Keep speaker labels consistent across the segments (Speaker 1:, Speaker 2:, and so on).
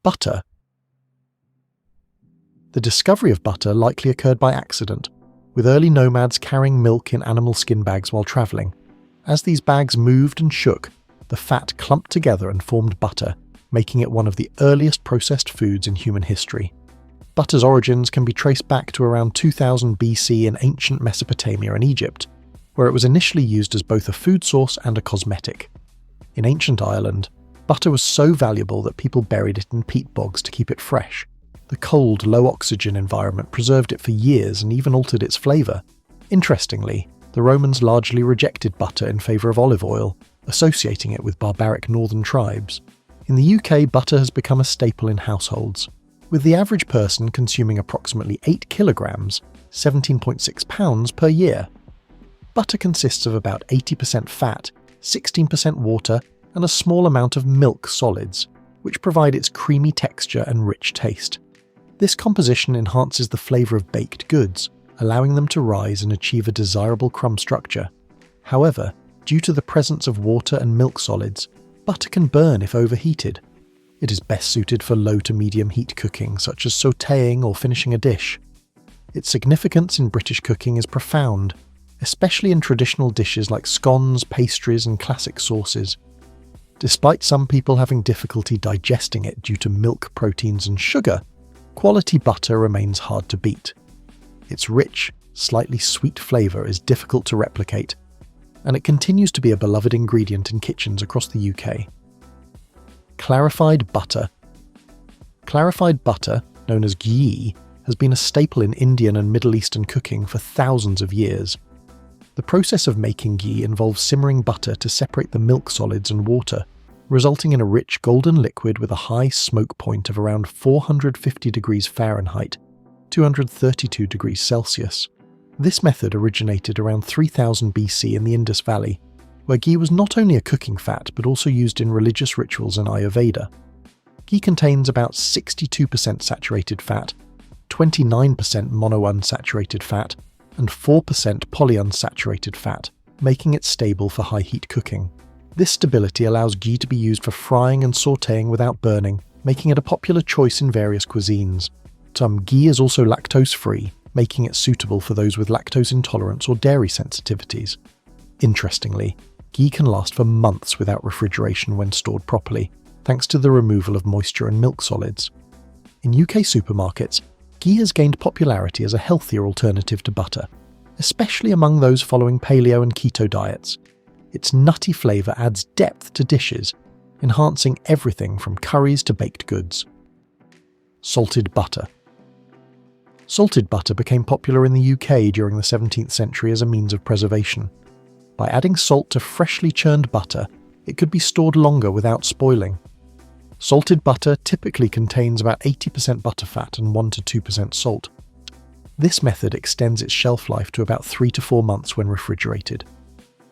Speaker 1: Butter. The discovery of butter likely occurred by accident, with early nomads carrying milk in animal skin bags while travelling. As these bags moved and shook, the fat clumped together and formed butter, making it one of the earliest processed foods in human history. Butter's origins can be traced back to around 2000 BC in ancient Mesopotamia and Egypt, where it was initially used as both a food source and a cosmetic. In ancient Ireland, butter was so valuable that people buried it in peat bogs to keep it fresh. The cold, low-oxygen environment preserved it for years and even altered its flavour. Interestingly, the Romans largely rejected butter in favour of olive oil, associating it with barbaric northern tribes. In the UK, butter has become a staple in households, with the average person consuming approximately 8 kilograms, 17.6 pounds per year. Butter consists of about 80% fat, 16% water, and a small amount of milk solids, which provide its creamy texture and rich taste. This composition enhances the flavour of baked goods, allowing them to rise and achieve a desirable crumb structure. However, due to the presence of water and milk solids, butter can burn if overheated. It is best suited for low to medium heat cooking, such as sautéing or finishing a dish. Its significance in British cooking is profound, especially in traditional dishes like scones, pastries, and classic sauces. Despite some people having difficulty digesting it due to milk proteins and sugar, quality butter remains hard to beat. Its rich, slightly sweet flavour is difficult to replicate, and it continues to be a beloved ingredient in kitchens across the UK. Clarified butter. Clarified butter, known as ghee, has been a staple in Indian and Middle Eastern cooking for thousands of years. The process of making ghee involves simmering butter to separate the milk solids and water, resulting in a rich golden liquid with a high smoke point of around 450 degrees Fahrenheit, 232 degrees Celsius. This method originated around 3000 BC in the Indus Valley, where ghee was not only a cooking fat but also used in religious rituals and Ayurveda. Ghee contains about 62% saturated fat, 29% monounsaturated fat, and 4% polyunsaturated fat, making it stable for high heat cooking. This stability allows ghee to be used for frying and sautéing without burning, making it a popular choice in various cuisines. Ghee is also lactose-free, making it suitable for those with lactose intolerance or dairy sensitivities. Interestingly, ghee can last for months without refrigeration when stored properly, thanks to the removal of moisture and milk solids. In UK supermarkets, ghee has gained popularity as a healthier alternative to butter, especially among those following paleo and keto diets. Its nutty flavour adds depth to dishes, enhancing everything from curries to baked goods. Salted butter. Salted butter became popular in the UK during the 17th century as a means of preservation. By adding salt to freshly churned butter, it could be stored longer without spoiling. Salted butter typically contains about 80% butterfat and 1 to 2% salt. This method extends its shelf life to about 3 to 4 months when refrigerated.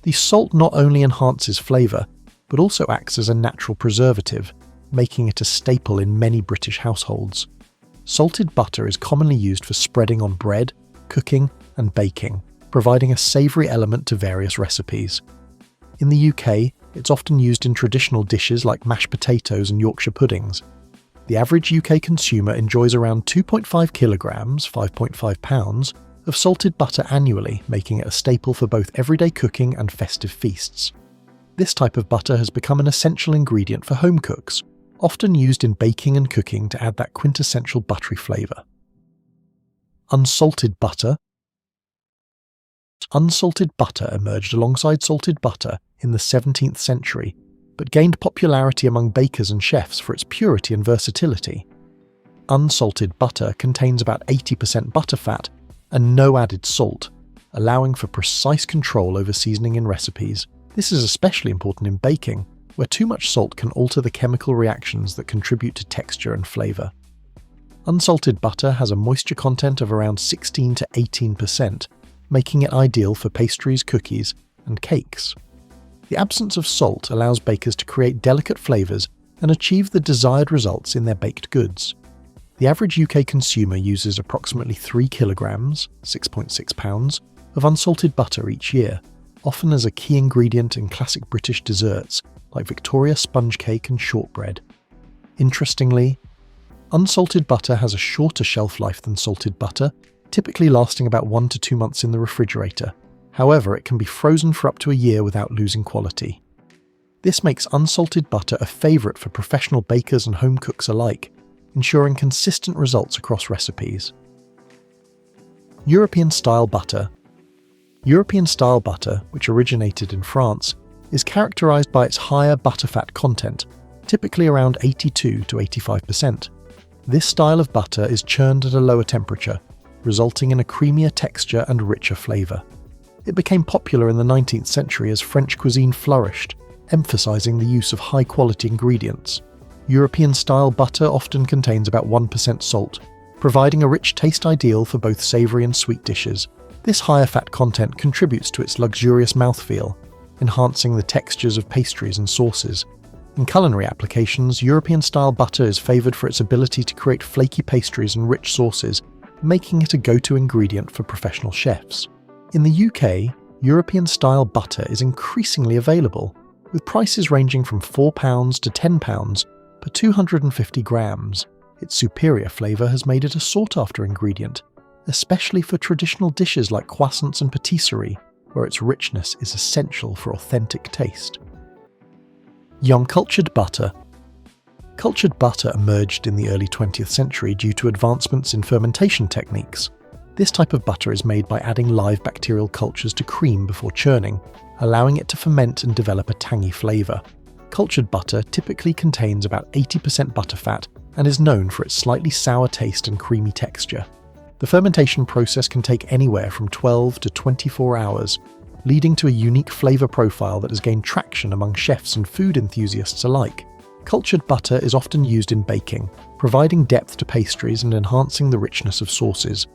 Speaker 1: The salt not only enhances flavour, but also acts as a natural preservative, making it a staple in many British households. Salted butter is commonly used for spreading on bread, cooking, and baking, providing a savoury element to various recipes. In the UK, it's often used in traditional dishes like mashed potatoes and Yorkshire puddings. The average UK consumer enjoys around 2.5 kilograms, 5.5 pounds, of salted butter annually, making it a staple for both everyday cooking and festive feasts. This type of butter has become an essential ingredient for home cooks, often used in baking and cooking to add that quintessential buttery flavour. Unsalted butter. Unsalted butter emerged alongside salted butter in the 17th century, but gained popularity among bakers and chefs for its purity and versatility. Unsalted butter contains about 80% butterfat and no added salt, allowing for precise control over seasoning in recipes. This is especially important in baking, where too much salt can alter the chemical reactions that contribute to texture and flavour. Unsalted butter has a moisture content of around 16 to 18%, making it ideal for pastries, cookies, and cakes. The absence of salt allows bakers to create delicate flavours and achieve the desired results in their baked goods. The average UK consumer uses approximately 3 kilograms, 6.6 pounds, of unsalted butter each year, often as a key ingredient in classic British desserts like Victoria sponge cake and shortbread. Interestingly, Unsalted butter has a shorter shelf life than salted butter, typically lasting about 1 to 2 months in the refrigerator. However, it can be frozen for up to a year without losing quality. This makes unsalted butter a favourite for professional bakers and home cooks alike, ensuring consistent results across recipes. European-style butter. European-style butter, which originated in France, is characterised by its higher butterfat content, typically around 82 to 85%. This style of butter is churned at a lower temperature, resulting in a creamier texture and richer flavour. It became popular in the 19th century as French cuisine flourished, emphasising the use of high-quality ingredients. European-style butter often contains about 1% salt, providing a rich taste ideal for both savoury and sweet dishes. This higher fat content contributes to its luxurious mouthfeel, enhancing the textures of pastries and sauces. In culinary applications, European-style butter is favoured for its ability to create flaky pastries and rich sauces, making it a go-to ingredient for professional chefs. In the UK, European-style butter is increasingly available, with prices ranging from £4 to £10 per 250 grams. Its superior flavour has made it a sought-after ingredient, especially for traditional dishes like croissants and patisserie, where its richness is essential for authentic taste. Young cultured butter. Cultured butter emerged in the early 20th century due to advancements in fermentation techniques. This type of butter is made by adding live bacterial cultures to cream before churning, allowing it to ferment and develop a tangy flavour. Cultured butter typically contains about 80% butterfat and is known for its slightly sour taste and creamy texture. The fermentation process can take anywhere from 12 to 24 hours, leading to a unique flavour profile that has gained traction among chefs and food enthusiasts alike. Cultured butter is often used in baking, providing depth to pastries and enhancing the richness of sauces.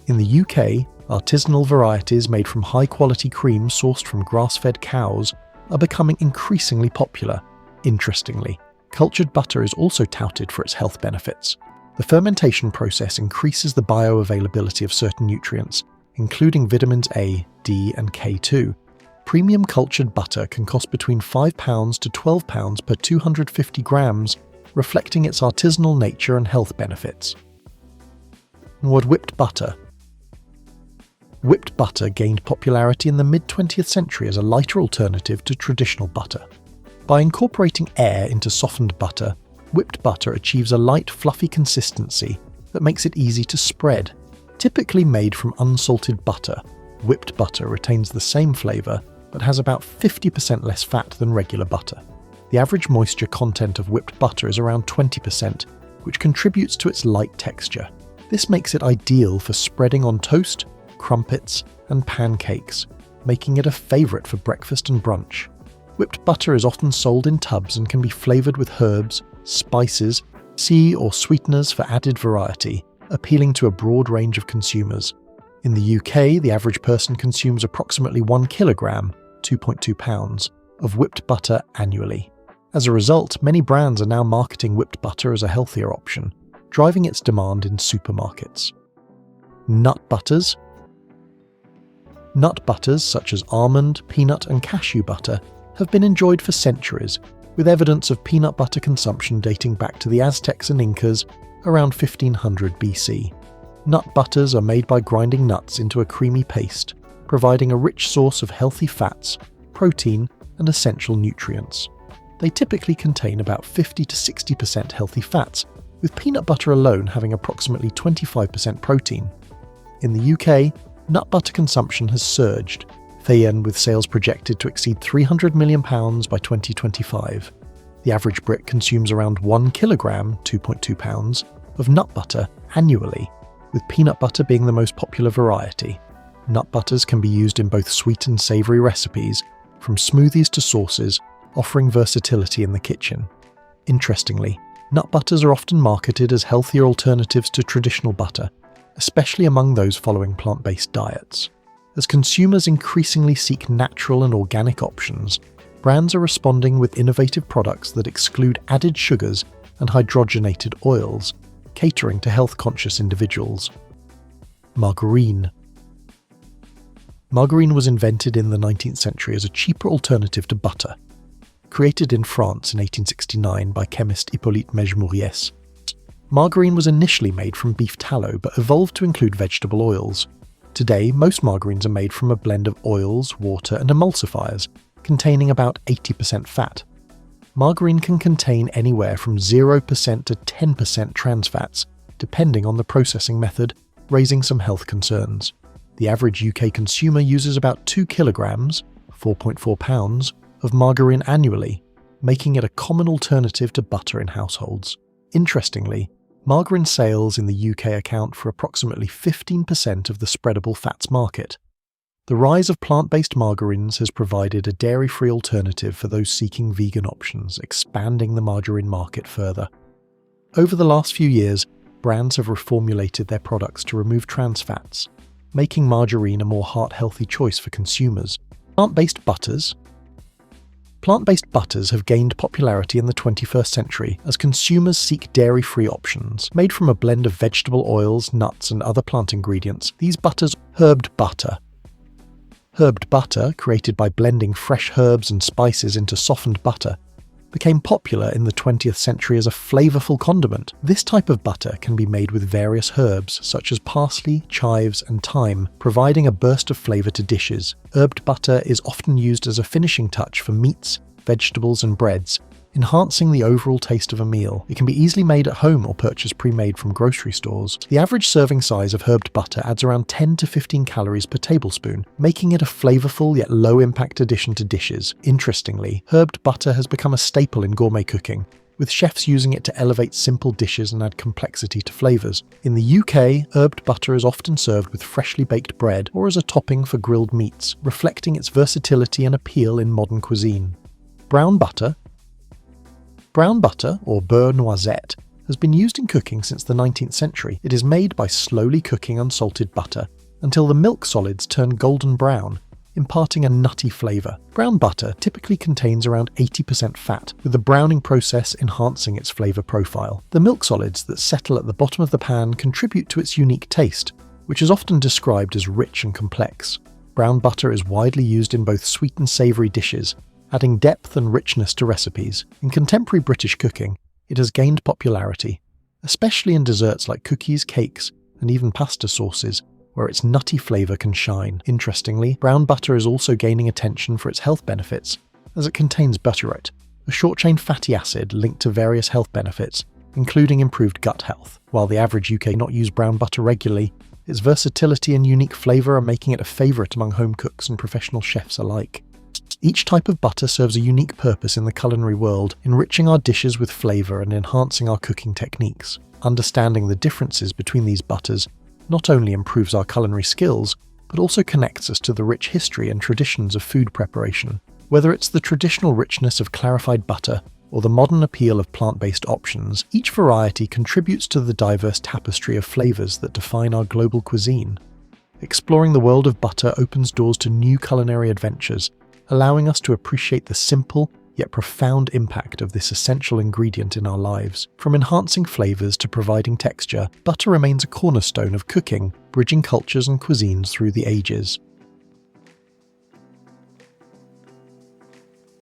Speaker 1: In the UK, artisanal varieties made from high-quality cream sourced from grass-fed cows are becoming increasingly popular. Interestingly, cultured butter is also touted for its health benefits. The fermentation process increases the bioavailability of certain nutrients, including vitamins A, D, and K2. Premium cultured butter can cost between £5 to £12 per 250 grams, reflecting its artisanal nature and health benefits. Whipped butter. Whipped butter gained popularity in the mid-20th century as a lighter alternative to traditional butter. By incorporating air into softened butter, whipped butter achieves a light, fluffy consistency that makes it easy to spread. Typically made from unsalted butter, whipped butter retains the same flavour but has about 50% less fat than regular butter. The average moisture content of whipped butter is around 20%, which contributes to its light texture. This makes it ideal for spreading on toast, crumpets, and pancakes, making it a favourite for breakfast and brunch. Whipped butter is often sold in tubs and can be flavoured with herbs, spices, sea or sweeteners for added variety, appealing to a broad range of consumers. In the UK, the average person consumes approximately 1 kilogram, 2.2 pounds, of whipped butter annually. As a result, many brands are now marketing whipped butter as a healthier option, driving its demand in supermarkets. Nut butters. Nut butters such as almond, peanut, and cashew butter have been enjoyed for centuries, with evidence of peanut butter consumption dating back to the Aztecs and Incas around 1500 BC. Nut butters are made by grinding nuts into a creamy paste, providing a rich source of healthy fats, protein, and essential nutrients. They typically contain about 50 to 60% healthy fats, with peanut butter alone having approximately 25% protein. In the UK, nut butter consumption has surged, with sales projected to exceed £300 million by 2025. The average Brit consumes around 1 kilogram, 2.2 pounds, of nut butter annually, with peanut butter being the most popular variety. Nut butters can be used in both sweet and savoury recipes, from smoothies to sauces, offering versatility in the kitchen. Interestingly, nut butters are often marketed as healthier alternatives to traditional butter, especially among those following plant-based diets. As consumers increasingly seek natural and organic options, brands are responding with innovative products that exclude added sugars and hydrogenated oils, catering to health-conscious individuals. Margarine. Margarine was invented in the 19th century as a cheaper alternative to butter. Created in France in 1869 by chemist Hippolyte Mejmouriès, Margarine was initially made from beef tallow but evolved to include vegetable oils. Today, most margarines are made from a blend of oils, water, and emulsifiers, containing about 80% fat. Margarine can contain anywhere from 0% to 10% trans fats, depending on the processing method, raising some health concerns. The average UK consumer uses about 2 kilograms, 4.4 pounds, of margarine annually, making it a common alternative to butter in households. Interestingly, margarine sales in the UK account for approximately 15% of the spreadable fats market. The rise of plant-based margarines has provided a dairy-free alternative for those seeking vegan options, expanding the margarine market further. Over the last few years, brands have reformulated their products to remove trans fats, making margarine a more heart-healthy choice for consumers. Plant-based butters have gained popularity in the 21st century as consumers seek dairy-free options. Made from a blend of vegetable oils, nuts, and other plant ingredients, these butters herbed butter. Herbed butter, created by blending fresh herbs and spices into softened butter, became popular in the 20th century as a flavorful condiment. This type of butter can be made with various herbs such as parsley, chives, and thyme, providing a burst of flavor to dishes. Herbed butter is often used as a finishing touch for meats, vegetables, and breads, enhancing the overall taste of a meal. It can be easily made at home or purchased pre-made from grocery stores. The average serving size of herbed butter adds around 10 to 15 calories per tablespoon, making it a flavorful yet low-impact addition to dishes. Interestingly, herbed butter has become a staple in gourmet cooking, with chefs using it to elevate simple dishes and add complexity to flavors. In the UK, herbed butter is often served with freshly baked bread or as a topping for grilled meats, reflecting its versatility and appeal in modern cuisine. Brown butter, or beurre noisette, has been used in cooking since the 19th century. It is made by slowly cooking unsalted butter until the milk solids turn golden brown, imparting a nutty flavour. Brown butter typically contains around 80% fat, with the browning process enhancing its flavour profile. The milk solids that settle at the bottom of the pan contribute to its unique taste, which is often described as rich and complex. Brown butter is widely used in both sweet and savoury dishes, adding depth and richness to recipes. In contemporary British cooking, it has gained popularity, especially in desserts like cookies, cakes, and even pasta sauces, where its nutty flavour can shine. Interestingly, brown butter is also gaining attention for its health benefits, as it contains butyrate, a short-chain fatty acid linked to various health benefits, including improved gut health. While the average UK does not use brown butter regularly, its versatility and unique flavour are making it a favourite among home cooks and professional chefs alike. Each type of butter serves a unique purpose in the culinary world, enriching our dishes with flavour and enhancing our cooking techniques. Understanding the differences between these butters not only improves our culinary skills, but also connects us to the rich history and traditions of food preparation. Whether it's the traditional richness of clarified butter or the modern appeal of plant-based options, each variety contributes to the diverse tapestry of flavours that define our global cuisine. Exploring the world of butter opens doors to new culinary adventures, allowing us to appreciate the simple yet profound impact of this essential ingredient in our lives. From enhancing flavours to providing texture, butter remains a cornerstone of cooking, bridging cultures and cuisines through the ages.